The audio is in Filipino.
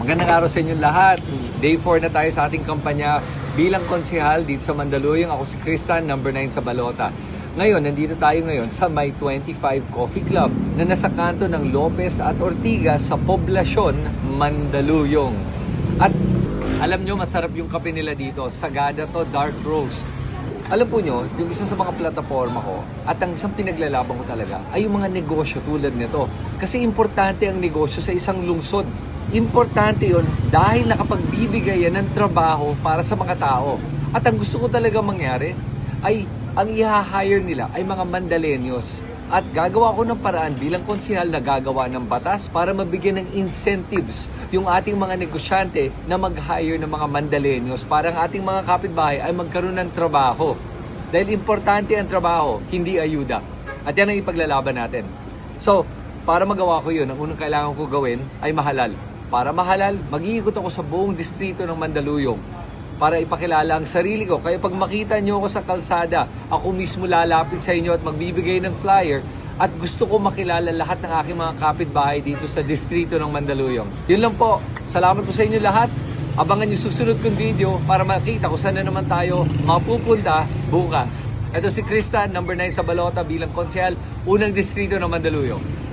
Magandang araw sa inyong lahat. Day 4 na tayo sa ating kampanya bilang konsehal dito sa Mandaluyong. Ako si Christian, number 9 sa Balota. Ngayon, nandito tayo ngayon sa May 25 Coffee Club na nasa kanto ng Lopez at Ortigas sa poblasyon Mandaluyong. At alam nyo, masarap yung kape nila dito. Sagada to, dark roast. Alam po nyo, yung isa sa mga plataforma ko at ang isang pinaglalaban ko talaga ay yung mga negosyo tulad nito. Kasi importante ang negosyo sa isang lungsod. Importante yon dahil nakapagbibigay yan ng trabaho para sa mga tao. At ang gusto ko talaga mangyari ay ang i-hire nila ay mga Mandaleños. At gagawa ko ng paraan bilang konsehal na gagawa ng batas para mabigyan ng incentives yung ating mga negosyante na mag-hire ng mga Mandaleños para ang ating mga kapitbahay ay magkaroon ng trabaho. Dahil importante ang trabaho, hindi ayuda. At yan ang ipaglalaban natin. So, para magawa ko yun, ang unang kailangan ko gawin ay mahalal. Para mahalal, mag-iikot ako sa buong distrito ng Mandaluyong para ipakilala ang sarili ko. Kaya pag makita nyo ako sa kalsada, ako mismo lalapit sa inyo at magbibigay ng flyer at gusto ko makilala lahat ng aking mga kapitbahay dito sa distrito ng Mandaluyong. Yun lang po. Salamat po sa inyo lahat. Abangan yung susunod kong video para makita kung saan na naman tayo mapupunta bukas. Ito si Christian, number 9 sa Balota bilang konsehal, unang distrito ng Mandaluyong.